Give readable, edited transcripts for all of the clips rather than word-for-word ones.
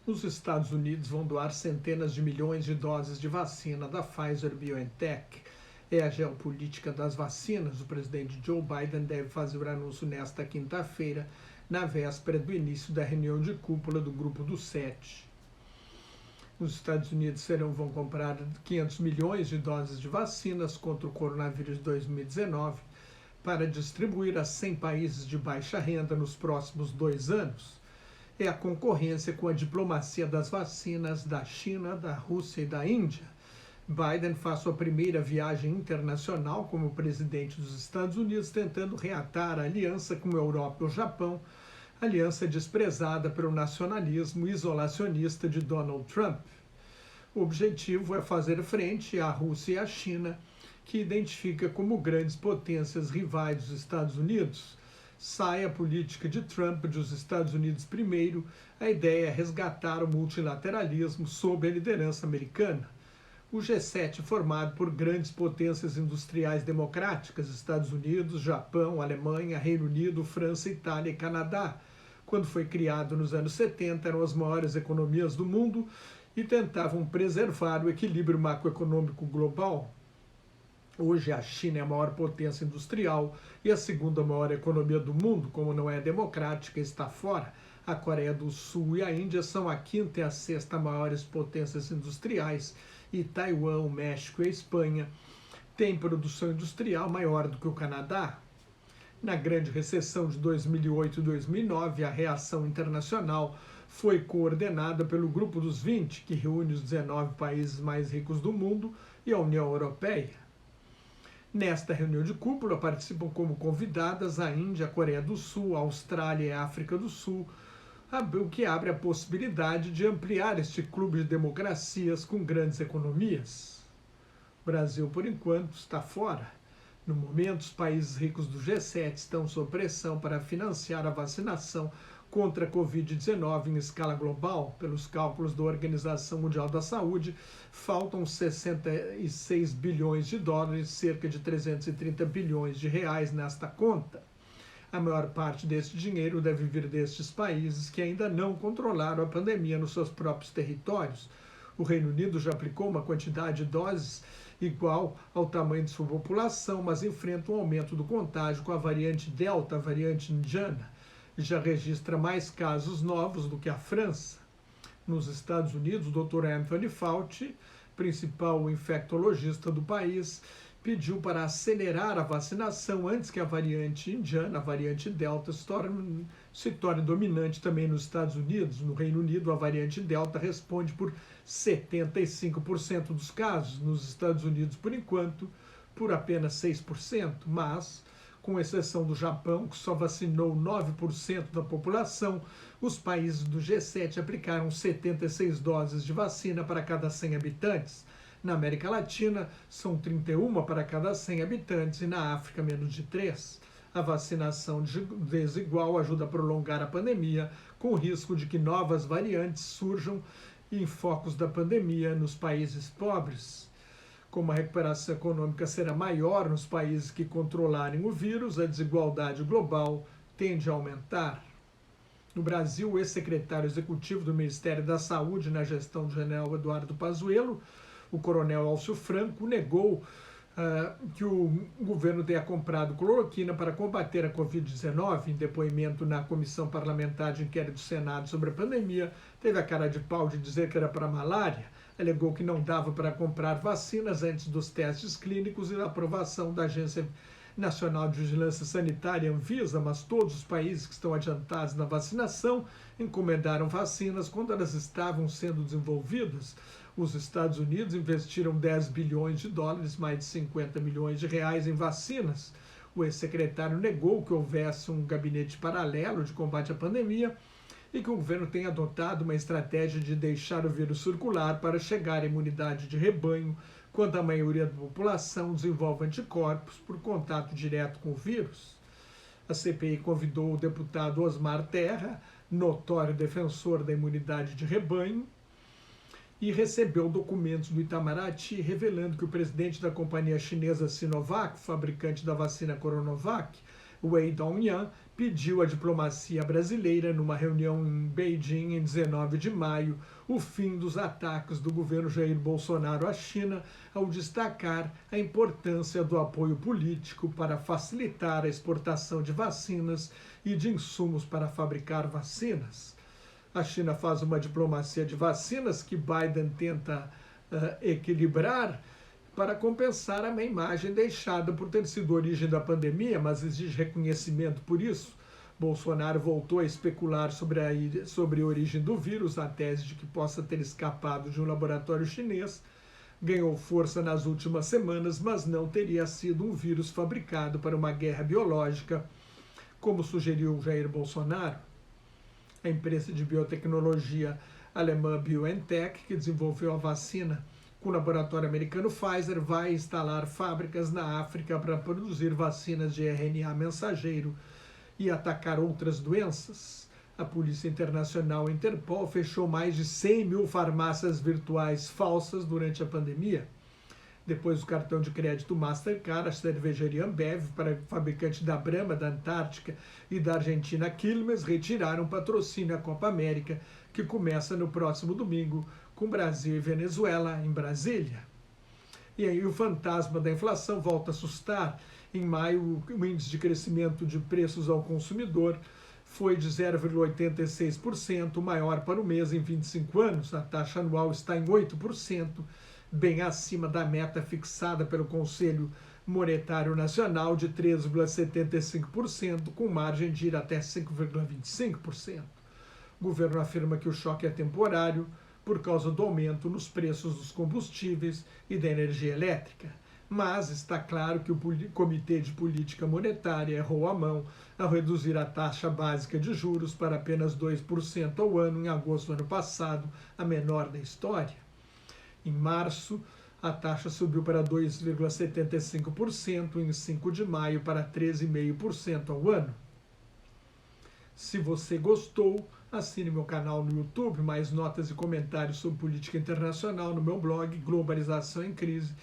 Os Estados Unidos vão doar centenas de milhões de doses de vacina da Pfizer-BioNTech. É a geopolítica das vacinas. O presidente Joe Biden deve fazer o anúncio nesta quinta-feira, na véspera do início da reunião de cúpula do Grupo dos Sete. Os Estados Unidos vão comprar 500 milhões de doses de vacinas contra o coronavírus de 2019 para distribuir a 100 países de baixa renda nos próximos 2 anos. É a concorrência com a diplomacia das vacinas da China, da Rússia e da Índia. Biden faz sua primeira viagem internacional como presidente dos Estados Unidos, tentando reatar a aliança com a Europa e o Japão, aliança desprezada pelo nacionalismo isolacionista de Donald Trump. O objetivo é fazer frente à Rússia e à China, que identifica como grandes potências rivais dos Estados Unidos. Sai a política de Trump de os Estados Unidos primeiro, a ideia é resgatar o multilateralismo sob a liderança americana. O G7 formado por grandes potências industriais democráticas, Estados Unidos, Japão, Alemanha, Reino Unido, França, Itália e Canadá. Quando foi criado nos anos 70, eram as maiores economias do mundo e tentavam preservar o equilíbrio macroeconômico global. Hoje a China é a maior potência industrial e a segunda maior economia do mundo, como não é democrática, está fora. A Coreia do Sul e a Índia são a quinta e a sexta maiores potências industriais e Taiwan, o México e a Espanha têm produção industrial maior do que o Canadá. Na grande recessão de 2008 e 2009, a reação internacional foi coordenada pelo Grupo dos 20, que reúne os 19 países mais ricos do mundo, e a União Europeia. Nesta reunião de cúpula participam como convidadas a Índia, a Coreia do Sul, a Austrália e a África do Sul, o que abre a possibilidade de ampliar este clube de democracias com grandes economias. O Brasil, por enquanto, está fora. No momento, os países ricos do G7 estão sob pressão para financiar a vacinação contra a Covid-19 em escala global. Pelos cálculos da Organização Mundial da Saúde, faltam 66 bilhões de dólares, cerca de 330 bilhões de reais nesta conta. A maior parte deste dinheiro deve vir destes países que ainda não controlaram a pandemia nos seus próprios territórios. O Reino Unido já aplicou uma quantidade de doses igual ao tamanho de sua população, mas enfrenta um aumento do contágio com a variante Delta, a variante indiana. Já registra mais casos novos do que a França. Nos Estados Unidos, o Dr. Anthony Fauci, principal infectologista do país, pediu para acelerar a vacinação antes que a variante indiana, a variante Delta, se torne dominante também nos Estados Unidos. No Reino Unido, a variante Delta responde por 75% dos casos. Nos Estados Unidos, por enquanto, por apenas 6%, mas com exceção do Japão, que só vacinou 9% da população, os países do G7 aplicaram 76 doses de vacina para cada 100 habitantes. Na América Latina, são 31 para cada 100 habitantes e na África, menos de 3. A vacinação desigual ajuda a prolongar a pandemia, com o risco de que novas variantes surjam em focos da pandemia nos países pobres. Como a recuperação econômica será maior nos países que controlarem o vírus, a desigualdade global tende a aumentar. No Brasil, o ex-secretário executivo do Ministério da Saúde na gestão do general Eduardo Pazuello, o coronel Elcio Franco, negou que o governo tenha comprado cloroquina para combater a Covid-19. Em depoimento na Comissão Parlamentar de Inquérito do Senado sobre a pandemia, teve a cara de pau de dizer que era para malária. Alegou que não dava para comprar vacinas antes dos testes clínicos e da aprovação da Agência Nacional de Vigilância Sanitária, Anvisa, mas todos os países que estão adiantados na vacinação encomendaram vacinas quando elas estavam sendo desenvolvidas. Os Estados Unidos investiram 10 bilhões de dólares, mais de 50 milhões de reais em vacinas. O ex-secretário negou que houvesse um gabinete paralelo de combate à pandemia e que o governo tem adotado uma estratégia de deixar o vírus circular para chegar à imunidade de rebanho, quando a maioria da população desenvolve anticorpos por contato direto com o vírus. A CPI convidou o deputado Osmar Terra, notório defensor da imunidade de rebanho, e recebeu documentos do Itamaraty revelando que o presidente da companhia chinesa Sinovac, fabricante da vacina Coronavac, Wei Dongyan, pediu à diplomacia brasileira, numa reunião em Beijing em 19 de maio, o fim dos ataques do governo Jair Bolsonaro à China, ao destacar a importância do apoio político para facilitar a exportação de vacinas e de insumos para fabricar vacinas. A China faz uma diplomacia de vacinas que Biden tenta equilibrar para compensar a má imagem deixada por ter sido a origem da pandemia, mas exige reconhecimento por isso. Bolsonaro voltou a especular sobre a origem do vírus, a tese de que possa ter escapado de um laboratório chinês. Ganhou força nas últimas semanas, mas não teria sido um vírus fabricado para uma guerra biológica, como sugeriu Jair Bolsonaro. A empresa de biotecnologia alemã BioNTech, que desenvolveu a vacina com o laboratório americano Pfizer, vai instalar fábricas na África para produzir vacinas de RNA mensageiro e atacar outras doenças. A Polícia Internacional Interpol fechou mais de 100 mil farmácias virtuais falsas durante a pandemia. Depois do cartão de crédito Mastercard, a cervejaria Ambev, para o fabricante da Brahma, da Antártica e da Argentina Quilmes, retiraram patrocínio à Copa América, que começa no próximo domingo, com Brasil e Venezuela em Brasília. E aí o fantasma da inflação volta a assustar. Em maio, o índice de crescimento de preços ao consumidor foi de 0,86%, maior para o mês em 25 anos. A taxa anual está em 8%, bem acima da meta fixada pelo Conselho Monetário Nacional de 3,75%, com margem de ir até 5,25%. O governo afirma que o choque é temporário, por causa do aumento nos preços dos combustíveis e da energia elétrica. Mas está claro que o Comitê de Política Monetária errou a mão ao reduzir a taxa básica de juros para apenas 2% ao ano em agosto do ano passado, a menor da história. Em março, a taxa subiu para 2,75% e em 5 de maio para 13,5% ao ano. Se você gostou, assine meu canal no YouTube, mais notas e comentários sobre política internacional no meu blog Globalização em Crise,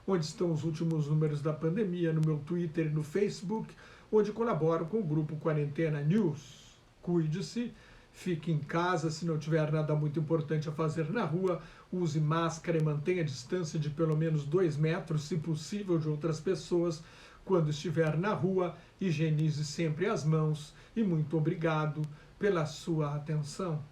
onde estão os últimos números da pandemia, no meu Twitter e no Facebook, onde colaboro com o grupo Quarentena News. Cuide-se, fique em casa se não tiver nada muito importante a fazer na rua, use máscara e mantenha a distância de pelo menos 2 metros, se possível, de outras pessoas. Quando estiver na rua, higienize sempre as mãos e muito obrigado pela sua atenção.